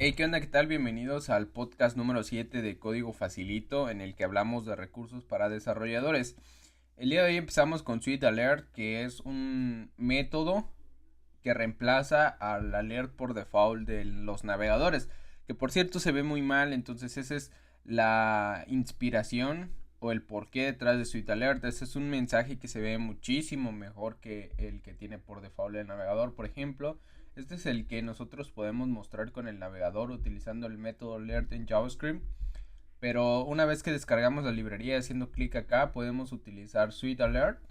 Hey, ¿qué onda? ¿Qué tal? Bienvenidos al podcast número 7 de Código Facilito, en el que hablamos de recursos para desarrolladores. El día de hoy empezamos con Sweet Alert, que es un método que reemplaza al alert por default de los navegadores, que por cierto se ve muy mal. Entonces esa es la inspiración o el porqué detrás de Sweet Alert. Ese es un mensaje que se ve muchísimo mejor que el que tiene por default el navegador. Por ejemplo, este es el que nosotros podemos mostrar con el navegador utilizando el método alert en JavaScript. Pero una vez que descargamos la librería haciendo clic acá, podemos utilizar Sweet Alert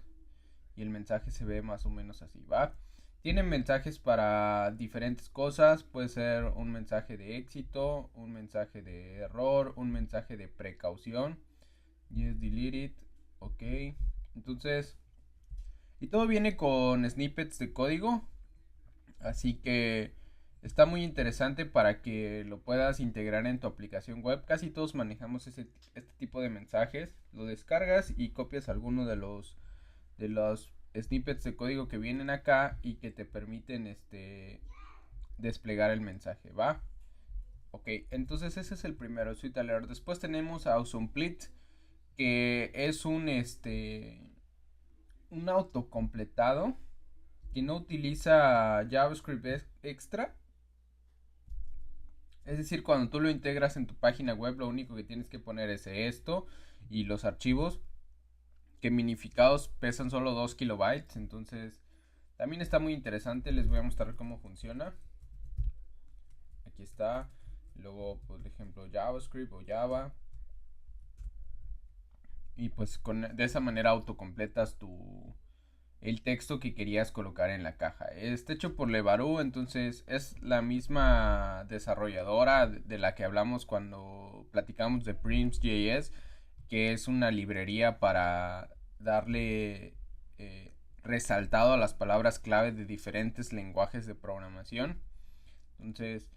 y el mensaje se ve más o menos así, ¿va? Tienen mensajes para diferentes cosas. Puede ser un mensaje de éxito, un mensaje de error, un mensaje de precaución. Yes, delete it. Ok. Entonces, y todo viene con snippets de código. Así que está muy interesante para que lo puedas integrar en tu aplicación web. Casi todos manejamos este tipo de mensajes. Lo descargas y copias alguno de los snippets de código que vienen acá y que te permiten desplegar el mensaje, ¿va? Ok, entonces ese es el primero, Sweet Alert. Después tenemos Autocomplete, que es un autocompletado que no utiliza JavaScript extra. Es decir, cuando tú lo integras en tu página web, lo único que tienes que poner es esto y los archivos que minificados pesan solo 2 kilobytes. Entonces también está muy interesante. Les voy a mostrar cómo funciona. Aquí está. Luego, por ejemplo, JavaScript o Java. Y pues de esa manera autocompletas el texto que querías colocar en la caja. Está hecho por Levaru, entonces es la misma desarrolladora de la que hablamos cuando platicamos de Prims.js, que es una librería para darle resaltado a las palabras clave de diferentes lenguajes de programación. Entonces,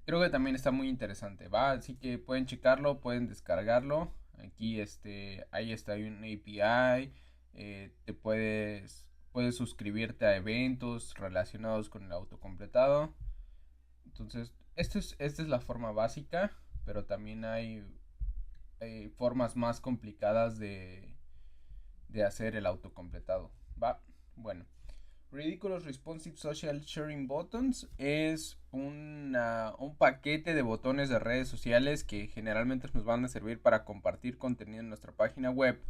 creo que también está muy interesante, ¿va? Así que pueden checarlo, pueden descargarlo. Aquí ahí está, hay un API. Te puedes suscribirte a eventos relacionados con el autocompletado. Entonces, esta es la forma básica, pero también hay formas más complicadas de hacer el autocompletado, ¿va? Bueno, Ridiculous Responsive Social Sharing Buttons es un paquete de botones de redes sociales que generalmente nos van a servir para compartir contenido en nuestra página web,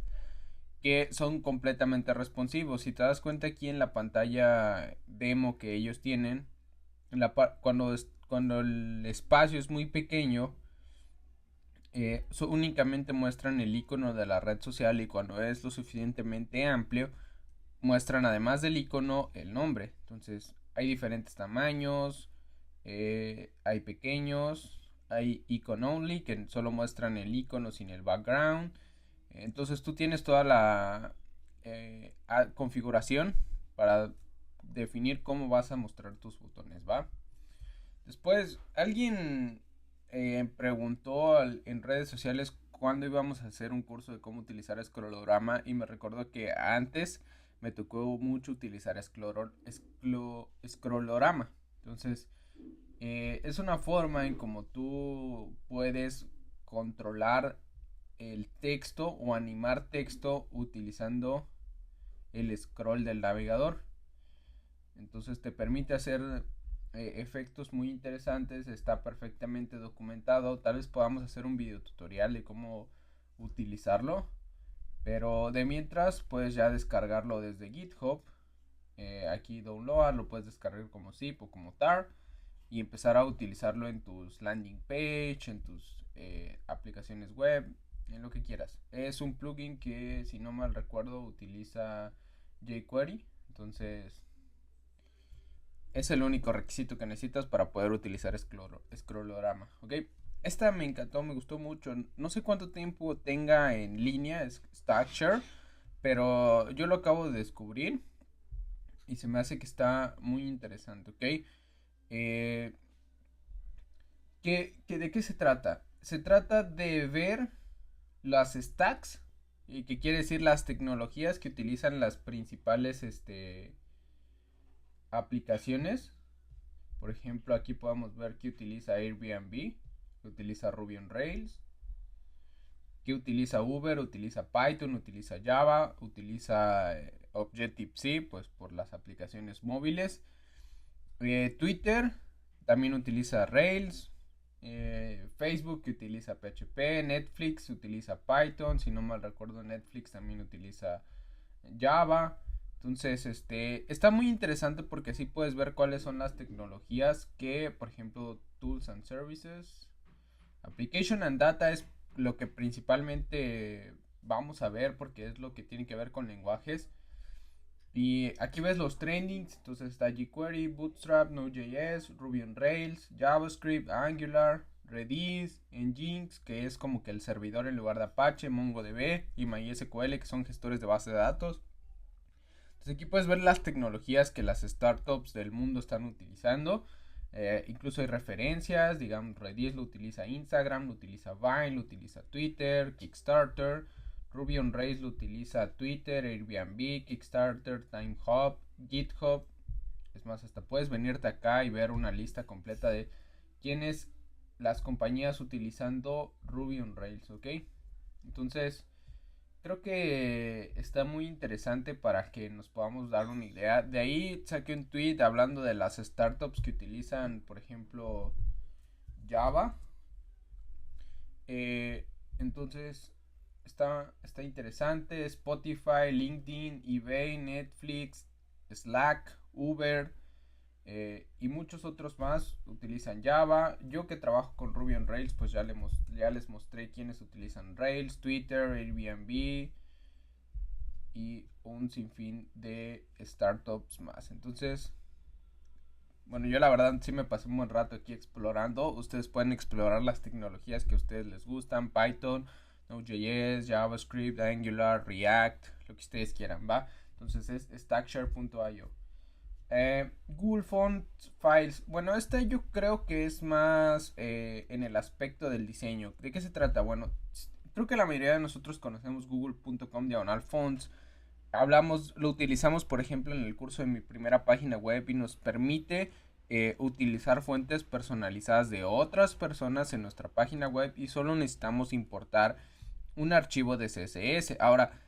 que son completamente responsivos. Si te das cuenta aquí en la pantalla demo que ellos tienen, cuando el espacio es muy pequeño, únicamente muestran el icono de la red social, y cuando es lo suficientemente amplio muestran además del icono el nombre. Entonces hay diferentes tamaños, hay pequeños, hay icon only que solo muestran el icono sin el background. Entonces tú tienes toda la configuración para definir cómo vas a mostrar tus botones, ¿va? Después alguien preguntó en redes sociales cuándo íbamos a hacer un curso de cómo utilizar Scrollorama, y me recordó que antes me tocó mucho utilizar Scrollorama. Entonces, es una forma en cómo tú puedes controlar el texto o animar texto utilizando el scroll del navegador. Entonces te permite hacer efectos muy interesantes. Está perfectamente documentado. Tal vez podamos hacer un video tutorial de cómo utilizarlo, pero de mientras puedes ya descargarlo desde GitHub. Aquí download, lo puedes descargar como zip o como tar y empezar a utilizarlo en tus landing page, en tus aplicaciones web, en lo que quieras. Es un plugin que, si no mal recuerdo, utiliza jQuery. Entonces es el único requisito que necesitas para poder utilizar Scrollorama, ¿ok? Esta me encantó, me gustó mucho. No sé cuánto tiempo tenga en línea Stackshare, pero yo lo acabo de descubrir y se me hace que está muy interesante, ¿ok? Eh, ¿De qué se trata? Se trata de ver las stacks, y que quiere decir las tecnologías que utilizan las principales aplicaciones, Por ejemplo, aquí podemos ver que utiliza Airbnb, que utiliza Ruby on Rails, que utiliza Uber, utiliza Python, utiliza Java, utiliza Objective-C, pues por las aplicaciones móviles. Twitter también utiliza Rails. Facebook que utiliza PHP. Netflix utiliza Python. Si no mal recuerdo, Netflix también utiliza Java. Entonces, está muy interesante porque así puedes ver cuáles son las tecnologías que, por ejemplo, Tools and Services, Application and Data es lo que principalmente vamos a ver porque es lo que tiene que ver con lenguajes. Y aquí ves los trendings, entonces está jQuery, Bootstrap, Node.js, Ruby on Rails, JavaScript, Angular, Redis, Nginx, que es como que el servidor en lugar de Apache, MongoDB y MySQL, que son gestores de base de datos. Entonces aquí puedes ver las tecnologías que las startups del mundo están utilizando. Incluso hay referencias, digamos, Redis lo utiliza Instagram, lo utiliza Vine, lo utiliza Twitter, Kickstarter. Ruby on Rails lo utiliza Twitter, Airbnb, Kickstarter, TimeHub, GitHub. Es más, hasta puedes venirte acá y ver una lista completa de quiénes las compañías utilizando Ruby on Rails, ¿ok? Entonces, creo que está muy interesante para que nos podamos dar una idea. De ahí saqué un tweet hablando de las startups que utilizan, por ejemplo, Java. Entonces, está interesante. Spotify, LinkedIn, eBay, Netflix, Slack, Uber y muchos otros más utilizan Java. Yo que trabajo con Ruby on Rails, pues ya les mostré quiénes utilizan Rails, Twitter, Airbnb y un sinfín de startups más. Entonces, bueno, yo la verdad sí me pasé un buen rato aquí explorando. Ustedes pueden explorar las tecnologías que a ustedes les gustan, Python, Node.js, JavaScript, Angular, React, lo que ustedes quieran, ¿va? Entonces es stackshare.io. Google Fonts Files. Bueno, yo creo que es más en el aspecto del diseño. ¿De qué se trata? Bueno, creo que la mayoría de nosotros conocemos google.com/fonts. Lo utilizamos por ejemplo en el curso de mi primera página web y nos permite utilizar fuentes personalizadas de otras personas en nuestra página web y solo necesitamos importar un archivo de CSS. Ahora,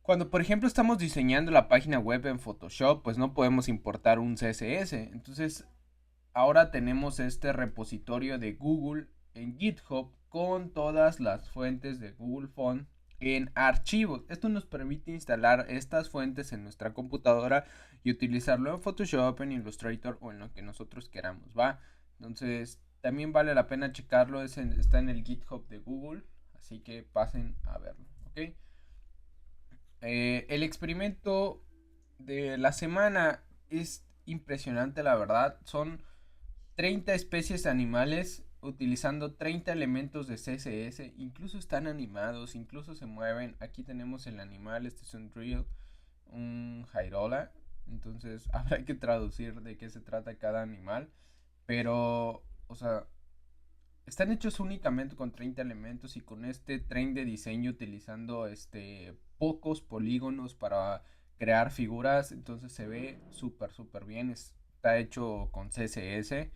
cuando por ejemplo estamos diseñando la página web en Photoshop, pues no podemos importar un CSS. Entonces, ahora tenemos este repositorio de Google en GitHub con todas las fuentes de Google Font en archivos. Esto nos permite instalar estas fuentes en nuestra computadora y utilizarlo en Photoshop, en Illustrator o en lo que nosotros queramos, ¿va? Entonces, también vale la pena checarlo. Está en el GitHub de Google, así que pasen a verlo, ¿ok? El experimento de la semana es impresionante, la verdad. Son 30 especies animales utilizando 30 elementos de CSS. Incluso están animados, incluso se mueven. Aquí tenemos el animal, este es un drill, un jairola. Entonces habrá que traducir de qué se trata cada animal. Pero, o sea, están hechos únicamente con 30 elementos y con este tren de diseño utilizando pocos polígonos para crear figuras. Entonces se ve súper bien. Está hecho con CSS.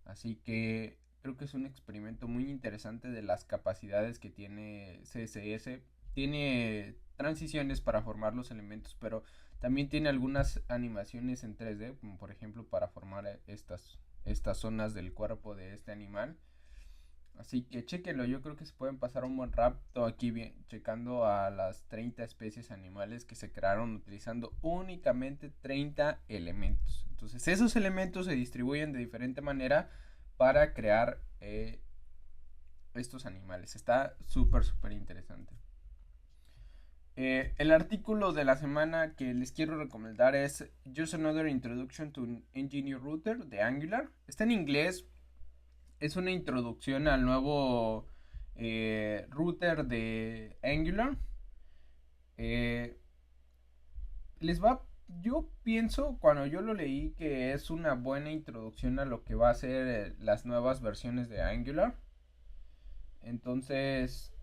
Así que creo que es un experimento muy interesante de las capacidades que tiene CSS. Tiene transiciones para formar los elementos, pero también tiene algunas animaciones en 3D, como por ejemplo para formar estas zonas del cuerpo de este animal. Así que chequenlo, yo creo que se pueden pasar un buen rato aquí bien, checando a las 30 especies animales que se crearon utilizando únicamente 30 elementos. Entonces esos elementos se distribuyen de diferente manera para crear estos animales. Está súper interesante. El artículo de la semana que les quiero recomendar es Just Another Introduction to an Engineer Router de Angular. Está en inglés. Es una introducción al nuevo router de Angular. Eh, yo pienso cuando yo lo leí que es una buena introducción a lo que va a ser las nuevas versiones de Angular. Entonces,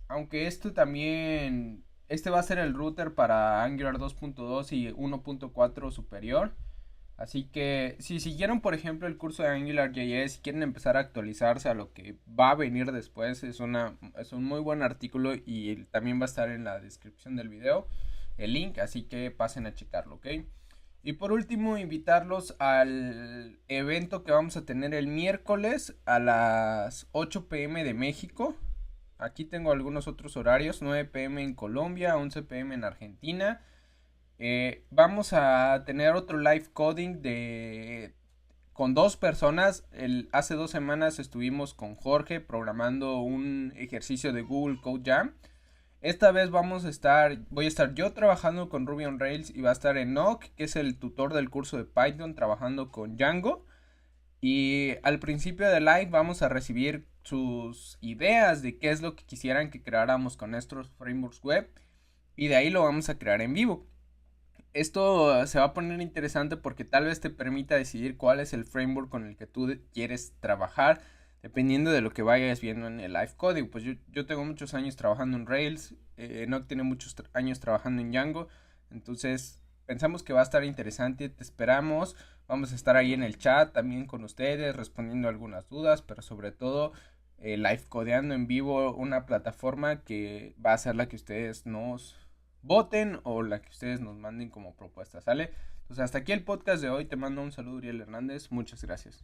aunque este va a ser el router para Angular 2.2 y 1.4 superior. Así que si siguieron, por ejemplo, el curso de AngularJS y quieren empezar a actualizarse a lo que va a venir después, es un muy buen artículo y también va a estar en la descripción del video el link, así que pasen a checarlo, ¿ok? Y por último, invitarlos al evento que vamos a tener el miércoles a las 8 p.m. de México. Aquí tengo algunos otros horarios, 9 p.m. en Colombia, 11 p.m. en Argentina. Vamos a tener otro live coding con dos personas. Hace 2 semanas estuvimos con Jorge programando un ejercicio de Google Code Jam. Esta vez voy a estar yo trabajando con Ruby on Rails y va a estar Enoch, que es el tutor del curso de Python, trabajando con Django. Y al principio del live vamos a recibir sus ideas de qué es lo que quisieran que creáramos con estos frameworks web. Y de ahí lo vamos a crear en vivo. Esto se va a poner interesante porque tal vez te permita decidir cuál es el framework con el que tú quieres trabajar, dependiendo de lo que vayas viendo en el live coding. Pues yo tengo muchos años trabajando en Rails, Enoch tiene muchos años trabajando en Django, entonces pensamos que va a estar interesante, te esperamos, vamos a estar ahí en el chat también con ustedes, respondiendo algunas dudas, pero sobre todo live codeando en vivo, una plataforma que va a ser la que ustedes nos voten o la que ustedes nos manden como propuesta, ¿sale? Entonces hasta aquí el podcast de hoy, te mando un saludo, Uriel Hernández, muchas gracias.